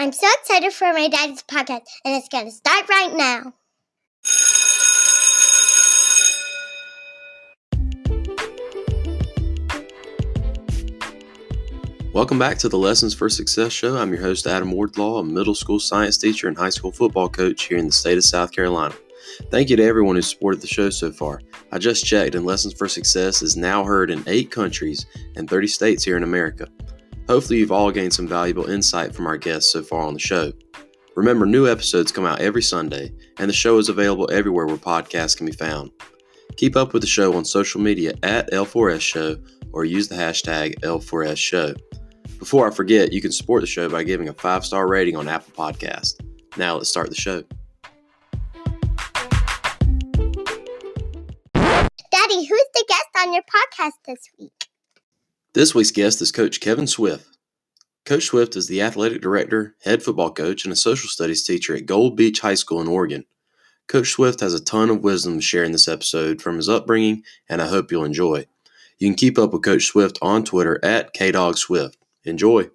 I'm so excited for my daddy's podcast, and it's going to start right now. Welcome back to the Lessons for Success show. I'm your host, Adam Wardlaw, a middle school science teacher and high school football coach here in the state of South Carolina. Thank you to everyone who's supported the show so far. I just checked, and Lessons for Success is now heard in 8 countries and 30 states here in America. Hopefully you've all gained some valuable insight from our guests so far on the show. Remember, new episodes come out every Sunday, and the show is available everywhere where podcasts can be found. Keep up with the show on social media at L4S Show or use the hashtag L4S Show. Before I forget, you can support the show by giving a 5-star rating on Apple Podcasts. Now let's start the show. Daddy, who's the guest on your podcast this week? This week's guest is Coach Kevin Swift. Coach Swift is the athletic director, head football coach, and a social studies teacher at Gold Beach High School in Oregon. Coach Swift has a ton of wisdom to share in this episode from his upbringing, and I hope you'll enjoy. You can keep up with Coach Swift on Twitter at KDogSwift. Enjoy.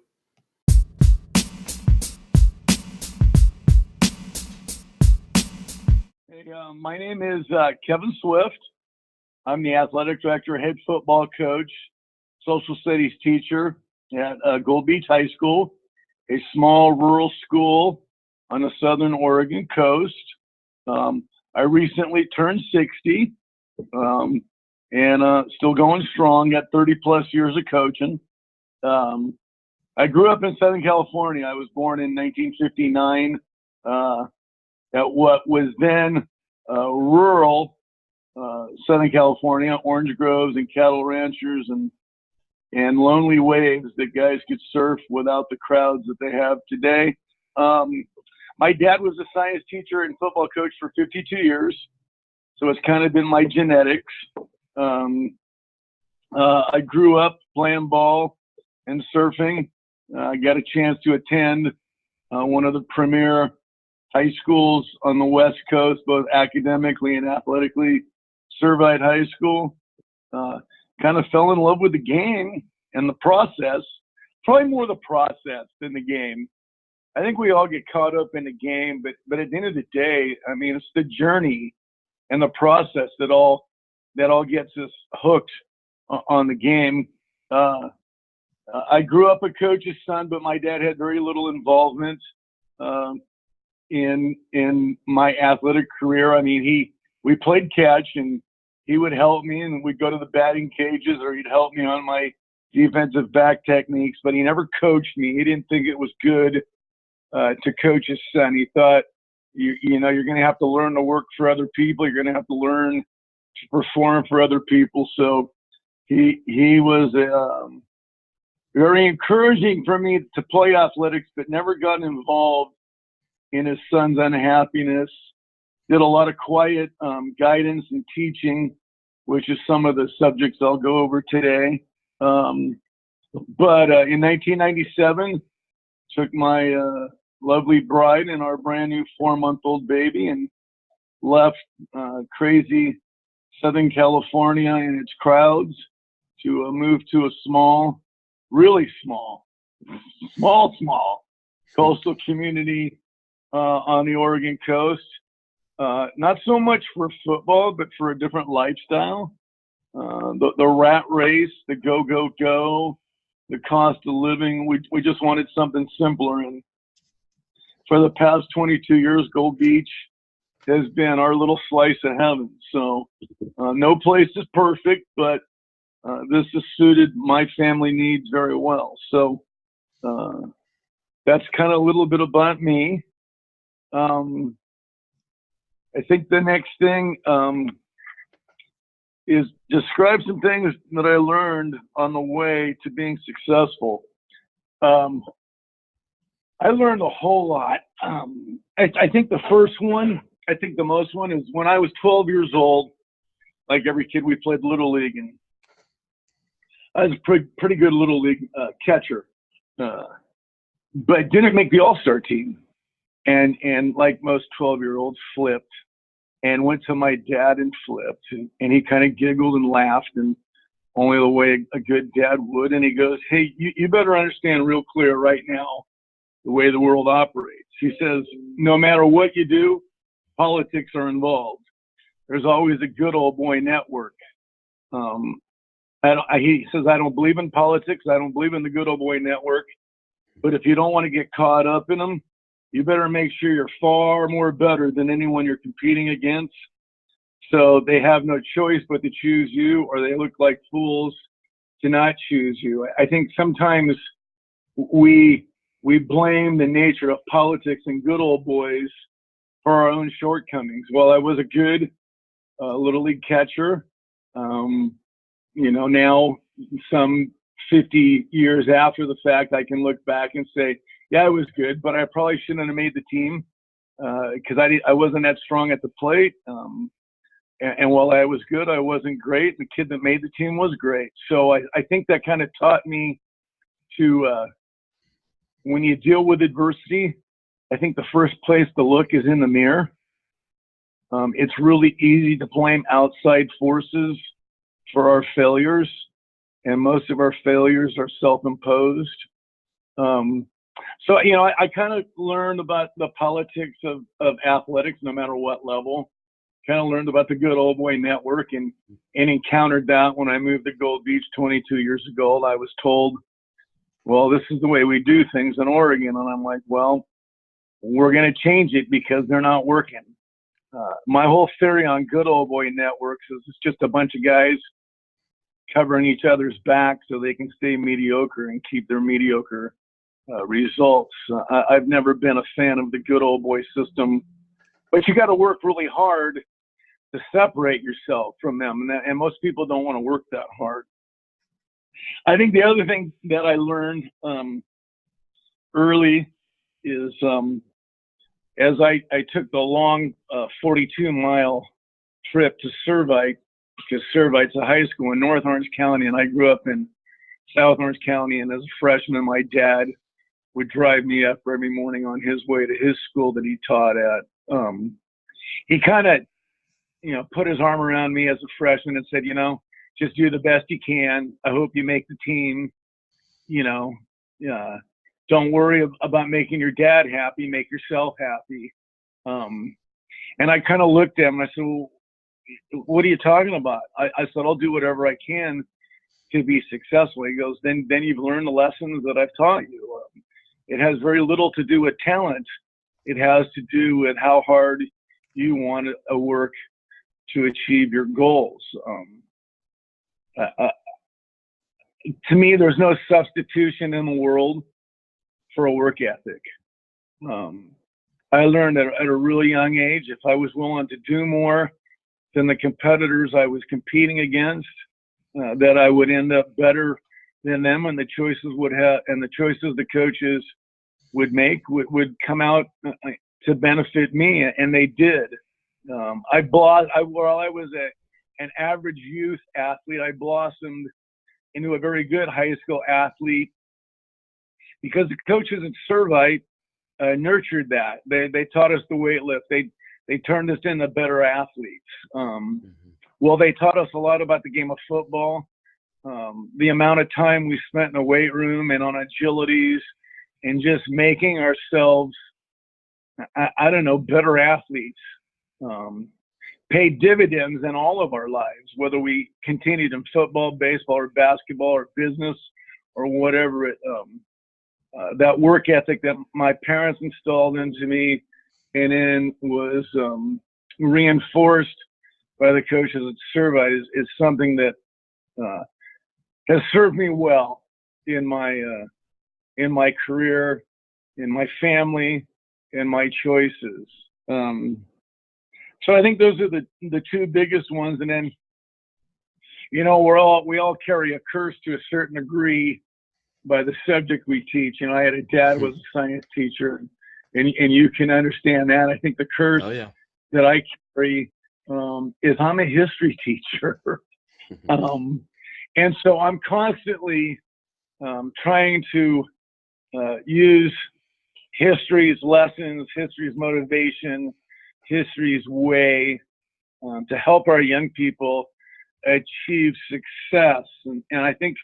Hey, my name is Kevin Swift. I'm the athletic director, head football coach, social studies teacher at Gold Beach High School, a small rural school on the southern Oregon coast. I recently turned 60 and still going strong, got 30 plus years of coaching. I grew up in Southern California. I was born in 1959 at what was then rural Southern California, orange groves and cattle ranchers and lonely waves that guys could surf without the crowds that they have today. My dad was a science teacher and football coach for 52 years, so it's kind of been my genetics. I grew up playing ball and surfing. I got a chance to attend one of the premier high schools on the West Coast, both academically and athletically, Servite High School. Kind of fell in love with the game and the process, probably more the process than the game. I think we all get caught up in the game, but at the end of the day, I mean, it's the journey and the process that all gets us hooked on the game. I grew up a coach's son, but my dad had very little involvement in my athletic career. I mean, we played catch, and he would help me, and we'd go to the batting cages, or he'd help me on my defensive back techniques. But he never coached me. He didn't think it was good to coach his son. He thought, you know, you're going to have to learn to work for other people. You're going to have to learn to perform for other people. So he was very encouraging for me to play athletics, but never got involved in his son's unhappiness. Did a lot of quiet guidance and teaching, which is some of the subjects I'll go over today. But in 1997, took my lovely bride and our brand new 4-month-old baby and left crazy Southern California and its crowds to move to a small, really small coastal community on the Oregon coast. Not so much for football, but for a different lifestyle. The rat race, the go, the cost of living. We just wanted something simpler. And for the past 22 years, Gold Beach has been our little slice of heaven. So no place is perfect, but this has suited my family needs very well. So that's kind of a little bit about me. I think the next thing is describe some things that I learned on the way to being successful. I learned a whole lot. I think the first one, I think the most one is when I was 12 years old, like every kid, we played Little League, and I was a pretty good Little League catcher, but didn't make the All-Star team. And like most 12-year-olds, flipped and went to my dad and flipped. And he kind of giggled and laughed, and only the way a good dad would. And he goes, "Hey, you better understand real clear right now, the way the world operates. He says, no matter what you do, politics are involved. There's always a good old boy network. He says, I don't believe in politics. I don't believe in the good old boy network. But if you don't want to get caught up in them, you better make sure you're far more better than anyone you're competing against. So they have no choice but to choose you, or they look like fools to not choose you. I think sometimes we blame the nature of politics and good old boys for our own shortcomings. Well, I was a good Little League catcher. Now some 50 years after the fact, I can look back and say, yeah, I was good, but I probably shouldn't have made the team because I wasn't that strong at the plate. And while I was good, I wasn't great. The kid that made the team was great. So I think that kind of taught me to, when you deal with adversity, I think the first place to look is in the mirror. It's really easy to blame outside forces for our failures, and most of our failures are self-imposed. So, I kind of learned about the politics of athletics, no matter what level. Kind of learned about the good old boy network and encountered that when I moved to Gold Beach 22 years ago. I was told, well, this is the way we do things in Oregon. And I'm like, well, we're going to change it because they're not working. My whole theory on good old boy networks is it's just a bunch of guys covering each other's back so they can stay mediocre and keep their mediocre results. I've never been a fan of the good old boy system, but you got to work really hard to separate yourself from them. And most people don't want to work that hard. I think the other thing that I learned early is as I took the long 42-mile trip to Servite, because Servite's a high school in North Orange County, and I grew up in South Orange County. And as a freshman, my dad would drive me up every morning on his way to his school that he taught at. He kind of, put his arm around me as a freshman and said, just do the best you can. I hope you make the team. Don't worry about making your dad happy. Make yourself happy. And I kind of looked at him and I said, well, what are you talking about? I said, I'll do whatever I can to be successful. He goes, then you've learned the lessons that I've taught you. It has very little to do with talent. It has to do with how hard you want to work to achieve your goals. To me, there's no substitution in the world for a work ethic. I learned at a really young age, if I was willing to do more than the competitors I was competing against, that I would end up better than them, and the choices the coaches would make would come out to benefit me, and they did. While I was an average youth athlete, I blossomed into a very good high school athlete because the coaches at Servite nurtured that. They taught us the weight lift. They turned us into better athletes. Well, they taught us a lot about the game of football, the amount of time we spent in the weight room and on agilities and just making ourselves, better athletes. Paid dividends in all of our lives, whether we continued in football, baseball, or basketball, or business, or whatever. That work ethic that my parents installed into me and then was reinforced by the coaches at Servite is something that has served me well in my career, in my family, in my choices. So I think those are the two biggest ones. And then, we all carry a curse to a certain degree by the subject we teach. I had a dad who was a science teacher, and you can understand that. I think the curse that I carry is I'm a history teacher. And so I'm constantly trying to use history's lessons, history's motivation, history's way to help our young people achieve success. And I think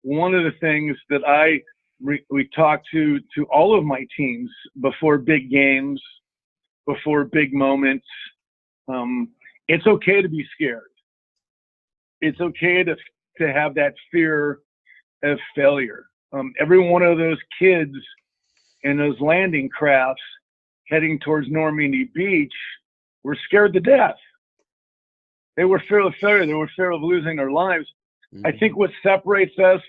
one of the things that I we talk to all of my teams before big games, before big moments. It's okay to be scared. It's okay to have that fear of failure. Every one of those kids in those landing crafts heading towards Normandy Beach were scared to death. They were fear of failure. They were fear of losing their lives. I think what separates us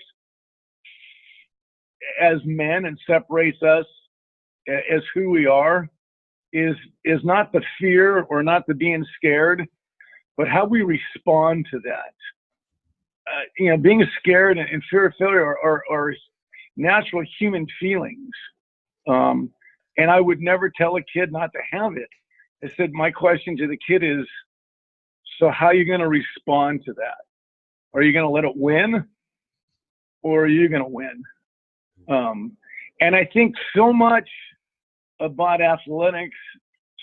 as men and separates us as who we are is not the fear or not the being scared, but how we respond to that. Being scared and fear of failure are natural human feelings. And I would never tell a kid not to have it. I said, my question to the kid is, so how are you going to respond to that? Are you going to let it win, or are you going to win? And I think so much about athletics,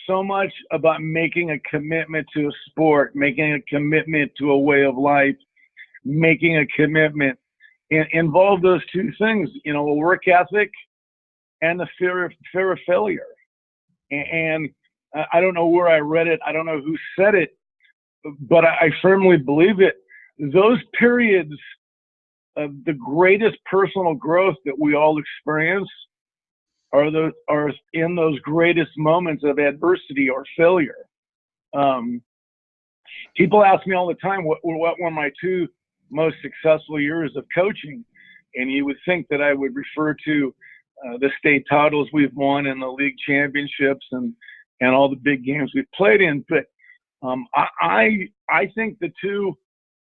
so much about making a commitment to a sport, making a commitment to a way of life, making a commitment, involve those two things, a work ethic and the fear of failure. And I don't know where I read it. I don't know who said it, but I firmly believe it. Those periods of the greatest personal growth that we all experience are in those greatest moments of adversity or failure. People ask me all the time, what were my two most successful years of coaching? And you would think that I would refer to the state titles we've won and the league championships and all the big games we've played in. But I think the two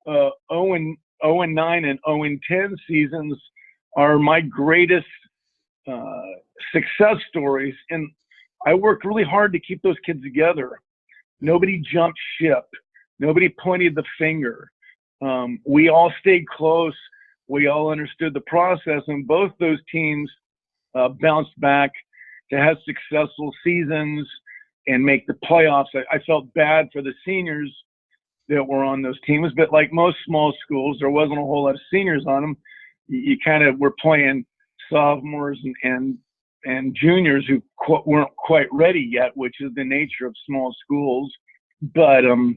0-9 and 0-10 seasons are my greatest success stories. And I worked really hard to keep those kids together. Nobody jumped ship. Nobody pointed the finger. We all stayed close. We all understood the process, and both those teams bounced back to have successful seasons and make the playoffs. I felt bad for the seniors that were on those teams, but like most small schools, there wasn't a whole lot of seniors on them. You kind of were playing sophomores and juniors who weren't quite ready yet, which is the nature of small schools. But I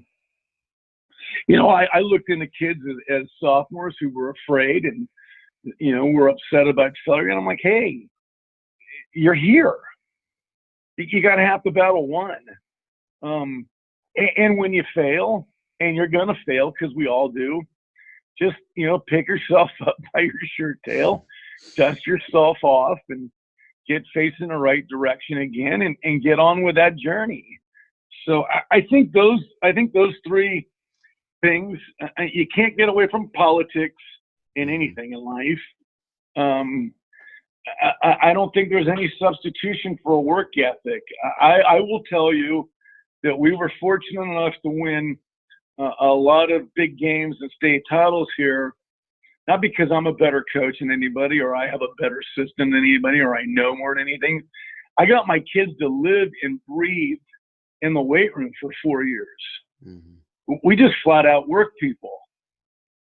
looked into kids as sophomores who were afraid and were upset about failure, and I'm like, hey, you're here. You got to have the battle won. And when you fail, and you're going to fail because we all do, just, pick yourself up by your shirt tail, dust yourself off, and get facing the right direction again and get on with that journey. So I think those three things, you can't get away from politics in anything in life. I don't think there's any substitution for a work ethic. I will tell you that we were fortunate enough to win a lot of big games and state titles here, not because I'm a better coach than anybody or I have a better system than anybody or I know more than anything. I got my kids to live and breathe in the weight room for 4 years. Mm-hmm. We just flat out work people.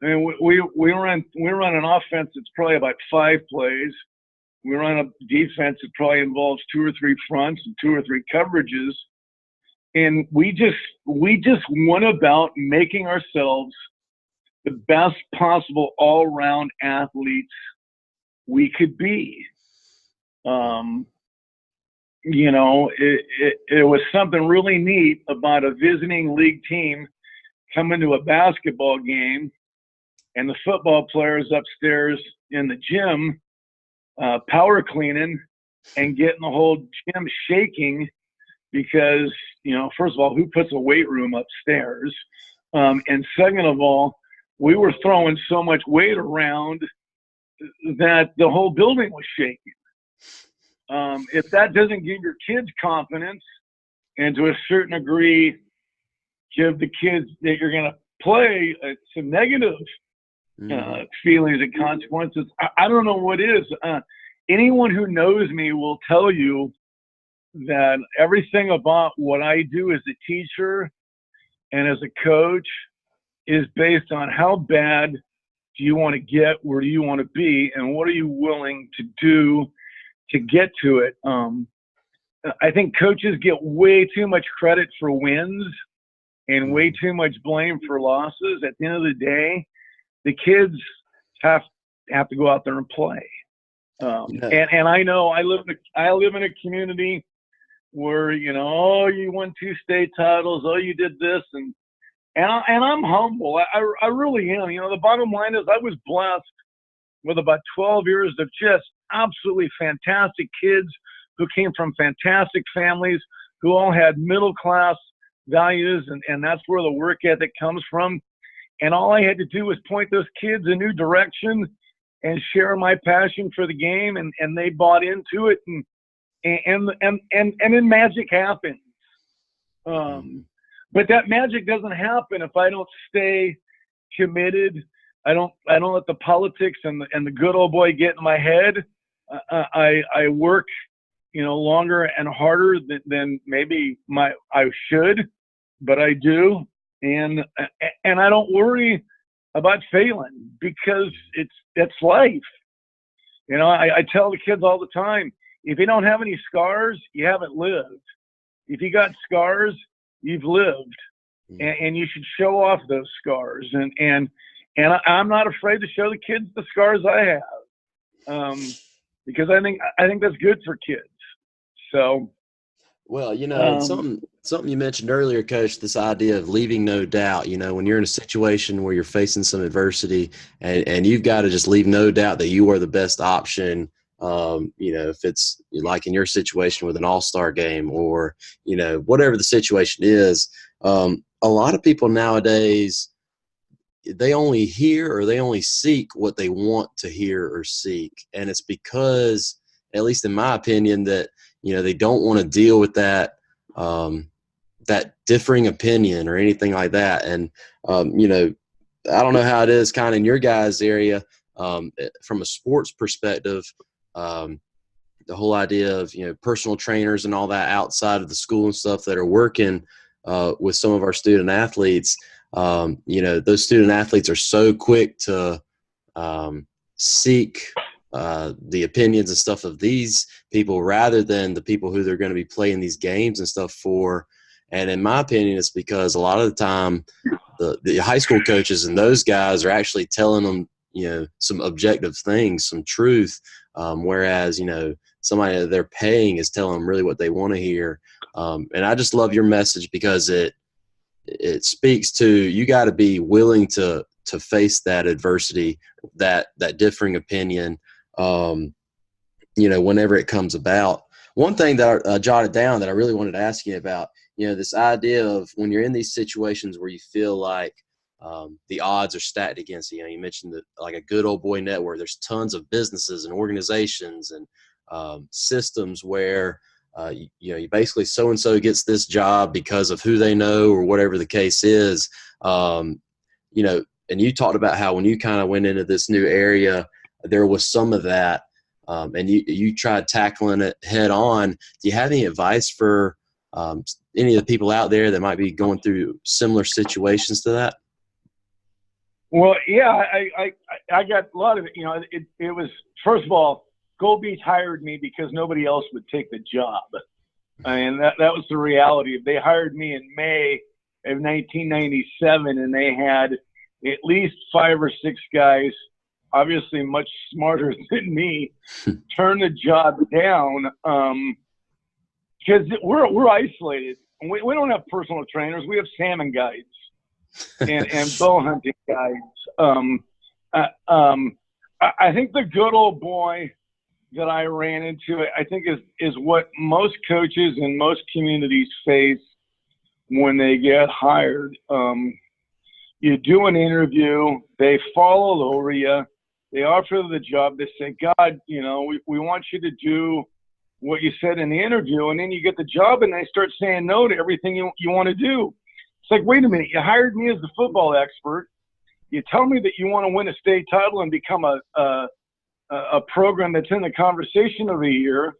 I mean, we run an offense that's probably about 5 plays. We run a defense that probably involves 2 or 3 fronts and 2 or 3 coverages. And we just went about making ourselves the best possible all-round athletes we could be. It was something really neat about a visiting league team coming to a basketball game and the football players upstairs in the gym power cleaning and getting the whole gym shaking because, first of all, who puts a weight room upstairs? And second of all, we were throwing so much weight around that the whole building was shaking. If that doesn't give your kids confidence and to a certain degree give the kids that you're going to play some negative feelings and consequences, I don't know what is. Anyone who knows me will tell you that everything about what I do as a teacher and as a coach is based on how bad do you want to get? Where do you want to be? And what are you willing to do to get to it? I think coaches get way too much credit for wins and way too much blame for losses. At the end of the day, the kids have to go out there and play. And I know I live in a community where, you know, oh, you won 2 state titles, oh, you did this, and I'm humble. I really am. You know, the bottom line is I was blessed with about 12 years of just absolutely fantastic kids who came from fantastic families, who all had middle class values, and that's where the work ethic comes from. And all I had to do was point those kids a new direction and share my passion for the game, and they bought into it, and then magic happens. But that magic doesn't happen if I don't stay committed. I don't let the politics and the good old boy get in my head. I work, you know, longer and harder than maybe I should, but I do, and I don't worry about failing because it's life. You know, I tell the kids all the time, if you don't have any scars, you haven't lived. If you got scars, you've lived, and you should show off those scars. And I'm not afraid to show the kids the scars I have, because I think that's good for kids. So, well, you know, something you mentioned earlier, Coach, this idea of leaving no doubt. You know, when you're in a situation where you're facing some adversity, and you've got to just leave no doubt that you are the best option. You know, if it's like in your situation with an all-star game, or, you know, whatever the situation is, a lot of people nowadays, they only hear or they only seek what they want to hear or seek. And it's because, at least in my opinion, that, you know, they don't want to deal with that, that differing opinion or anything like that. And, you know, I don't know how it is kind of in your guys' area, from a sports perspective. The whole idea of, you know, personal trainers and all that outside of the school and stuff that are working with some of our student athletes, you know, those student athletes are so quick to seek the opinions and stuff of these people rather than the people who they're going to be playing these games and stuff for. And in my opinion, it's because a lot of the time the high school coaches and those guys are actually telling them, you know, some objective things, some truth, whereas, you know, somebody that they're paying is telling them really what they want to hear. And I just love your message because it speaks to, you got to be willing to face that adversity, that differing opinion, you know, whenever it comes about. One thing that I jotted down that I really wanted to ask you about, you know, this idea of when you're in these situations where you feel like the odds are stacked against you. You know, you mentioned that, like a good old boy network, there's tons of businesses and organizations and systems where, you know, you basically so-and-so gets this job because of who they know or whatever the case is. You know, and you talked about how when you kind of went into this new area, there was some of that, and you tried tackling it head on. Do you have any advice for any of the people out there that might be going through similar situations to that? Well, yeah, I got a lot of it. You know, it was, first of all, Gold Beach hired me because nobody else would take the job. And that was the reality. They hired me in May of 1997, and they had at least 5 or 6 guys, obviously much smarter than me, turn the job down because we're isolated. We don't have personal trainers. We have salmon guides and bow hunting guides. I think the good old boy that I ran into, I think is what most coaches in most communities face when they get hired. You do an interview, they fall all over you, they offer the job, they say, God, you know, we want you to do what you said in the interview, and then you get the job and they start saying no to everything you want to do. It's like, wait a minute, you hired me as the football expert, you tell me that you want to win a state title and become a program that's in the conversation of the year,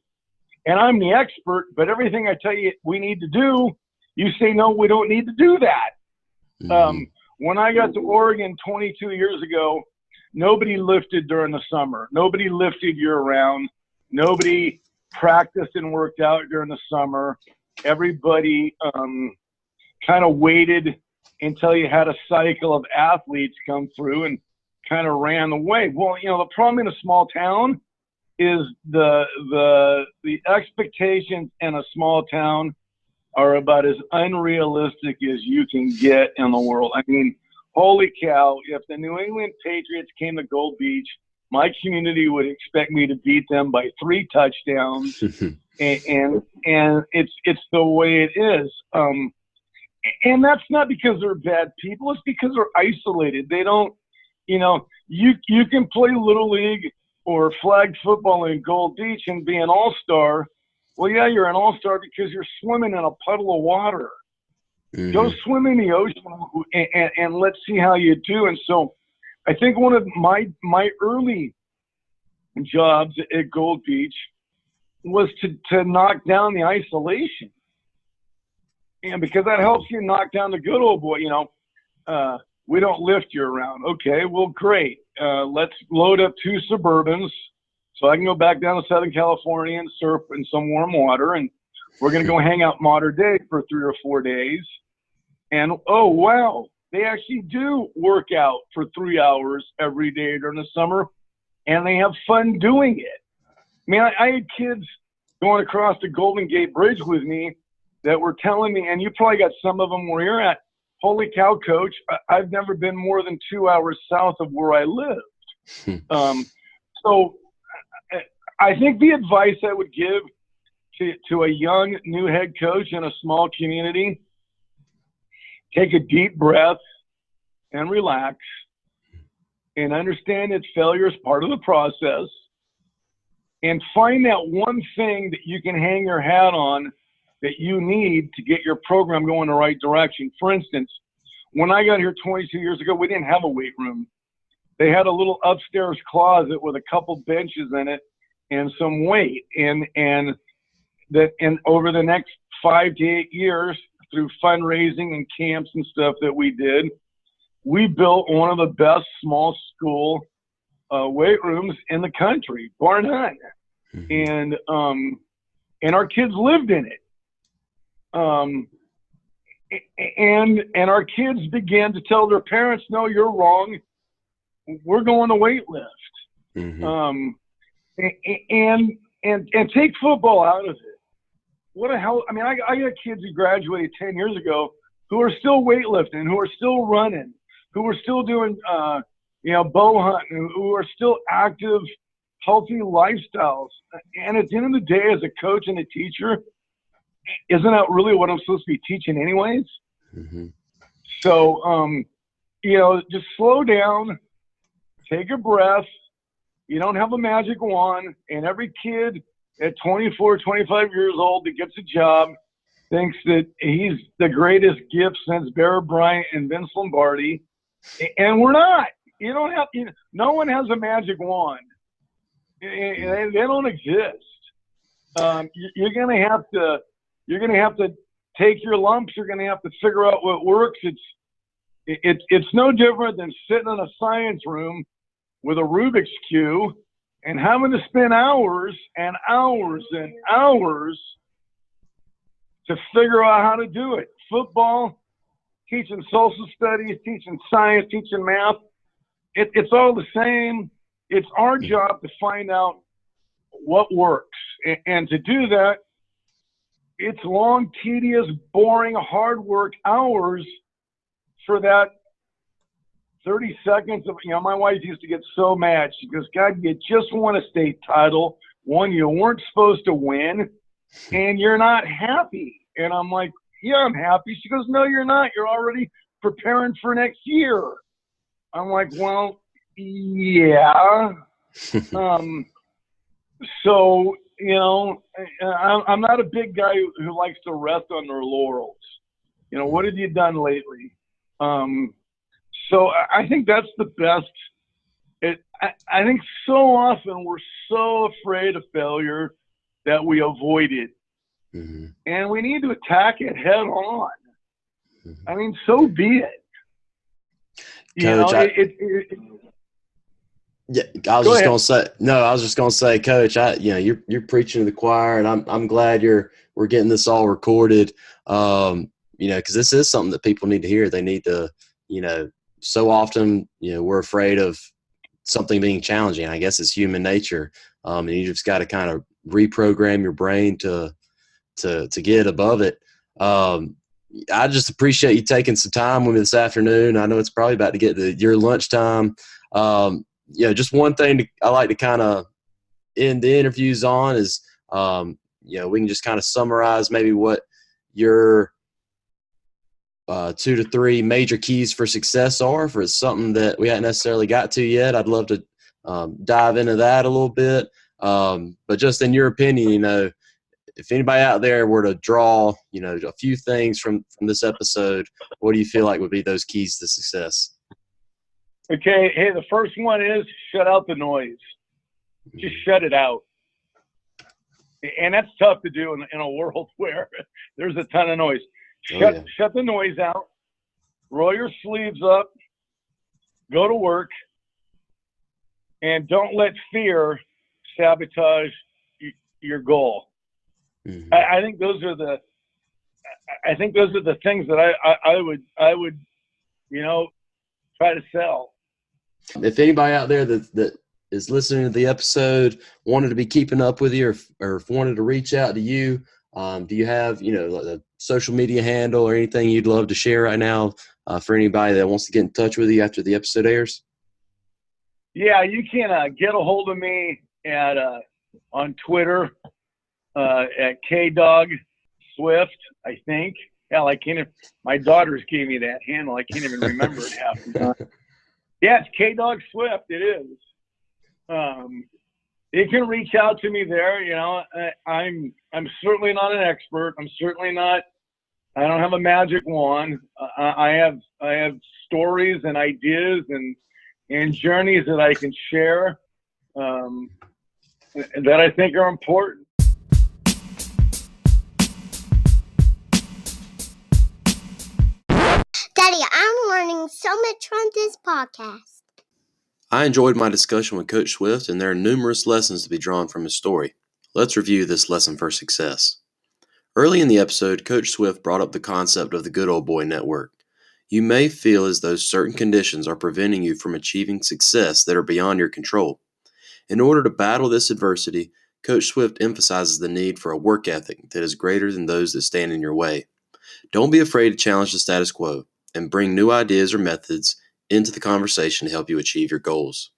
and I'm the expert, but everything I tell you we need to do, you say, no, we don't need to do that. Mm-hmm. When I got to Oregon 22 years ago, nobody lifted during the summer. Nobody lifted year-round. Nobody practiced and worked out during the summer. Everybody kind of waited until you had a cycle of athletes come through and kind of ran the way. Well, the problem in a small town is the expectations in a small town are about as unrealistic as you can get in the world. I mean, holy cow, if the New England Patriots came to Gold Beach, my community would expect me to beat them by 3 touchdowns. and it's the way it is. And that's not because they're bad people. It's because they're isolated. They don't, you can play Little League or flag football in Gold Beach and be an all-star. Well, yeah, you're an all-star because you're swimming in a puddle of water. Mm-hmm. Go swim in the ocean and let's see how you do. And so I think one of my early jobs at Gold Beach was to knock down the isolation. And because that helps you knock down the good old boy, we don't lift year round. Okay, well, great. Let's load up 2 Suburbans so I can go back down to Southern California and surf in some warm water. And we're going to go hang out Mater Dei for 3 or 4 days. And, oh, wow, they actually do work out for 3 hours every day during the summer, and they have fun doing it. I mean, I had kids going across the Golden Gate Bridge with me that were telling me, and you probably got some of them where you're at, holy cow, Coach, I've never been more than 2 hours south of where I lived. So I think the advice I would give to a young new head coach in a small community, take a deep breath and relax and understand that failure is part of the process, and find that one thing that you can hang your hat on that you need to get your program going the right direction. For instance, when I got here 22 years ago, we didn't have a weight room. They had a little upstairs closet with a couple benches in it and some weight. And over the next 5 to 8 years, through fundraising and camps and stuff that we did, we built one of the best small school weight rooms in the country, bar none. And our kids lived in it. And our kids began to tell their parents, no, you're wrong. We're going to weight lift. And take football out of it. What the hell? I mean, I got kids who graduated 10 years ago who are still weightlifting, who are still running, who are still doing, bow hunting, who are still active, healthy lifestyles. And at the end of the day, as a coach and a teacher, isn't that really what I'm supposed to be teaching anyways? So, just slow down, take a breath. You don't have a magic wand, and every kid at 24, 25 years old that gets a job thinks that he's the greatest gift since Bear Bryant and Vince Lombardi, and we're not. You don't have. No one has a magic wand. They don't exist. You're gonna have to. You're gonna have to take your lumps. You're gonna have to figure out what works. It's no different than sitting in a science room with a Rubik's Cube and having to spend hours and hours and hours to figure out how to do it. Football, teaching social studies, teaching science, teaching math, it's all the same. It's our job to find out what works. And to do that, it's long, tedious, boring, hard work hours for that 30 seconds of, my wife used to get so mad. She goes, God, you just won a state title, one you weren't supposed to win, and you're not happy. And I'm like, yeah, I'm happy. She goes, no, you're not. You're already preparing for next year. I'm like, well, yeah. So, I'm not a big guy who likes to rest on their laurels. What have you done lately? So I think that's the best. I think so often we're so afraid of failure that we avoid it. And we need to attack it head on. I mean, so be it. Coach, Yeah, I was just gonna say, Coach, you're preaching to the choir, and I'm glad we're getting this all recorded. Because this is something that people need to hear. They need to, so often, we're afraid of something being challenging. I guess it's human nature, and you just got to kind of reprogram your brain to get above it. I just appreciate you taking some time with me this afternoon. I know it's probably about to get to your lunchtime. Just one thing I like to kind of end the interviews on is, we can just kind of summarize maybe what your 2 to 3 major keys for success are. If it's something that we haven't necessarily got to yet, I'd love to dive into that a little bit. But just in your opinion, if anybody out there were to draw, a few things from this episode, what do you feel like would be those keys to success? Okay. Hey, the first one is shut out the noise. Just shut it out. And that's tough to do in a world where there's a ton of noise. Shut the noise out. Roll your sleeves up. Go to work. And don't let fear sabotage your goal. Mm-hmm. I think those are the things that I would try to sell. If anybody out there that is listening to the episode wanted to be keeping up with you or wanted to reach out to you, do you have a social media handle or anything you'd love to share right now for anybody that wants to get in touch with you after the episode airs? Yeah, you can get a hold of me at on Twitter at KDogSwift, I think. Hell, I can't. My daughters gave me that handle. I can't even remember it half the time. Yeah, it's KDogSwift. It is. You can reach out to me there. I'm certainly not an expert. I don't have a magic wand. I have stories and ideas and journeys that I can share that I think are important. Daddy, I'm learning so much from this podcast. I enjoyed my discussion with Coach Swift, and there are numerous lessons to be drawn from his story. Let's review this lesson for success. Early in the episode, Coach Swift brought up the concept of the good old boy network. You may feel as though certain conditions are preventing you from achieving success that are beyond your control. In order to battle this adversity, Coach Swift emphasizes the need for a work ethic that is greater than those that stand in your way. Don't be afraid to challenge the status quo and bring new ideas or methods into the conversation to help you achieve your goals.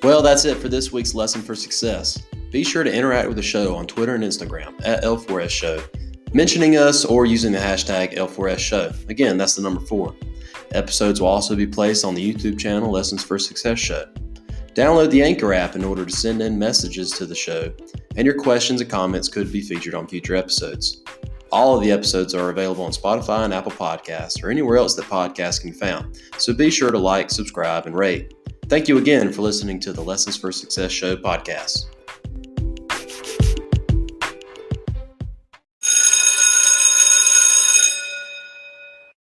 Well, that's it for this week's Lesson for Success. Be sure to interact with the show on Twitter and Instagram at L4S Show, mentioning us or using the hashtag L4S Show. Again, that's the number 4. Episodes will also be placed on the YouTube channel Lessons for Success Show. Download the Anchor app in order to send in messages to the show, and your questions and comments could be featured on future episodes. All of the episodes are available on Spotify and Apple Podcasts or anywhere else that podcasts can be found, so be sure to like, subscribe, and rate. Thank you again for listening to the Lessons for Success Show podcast.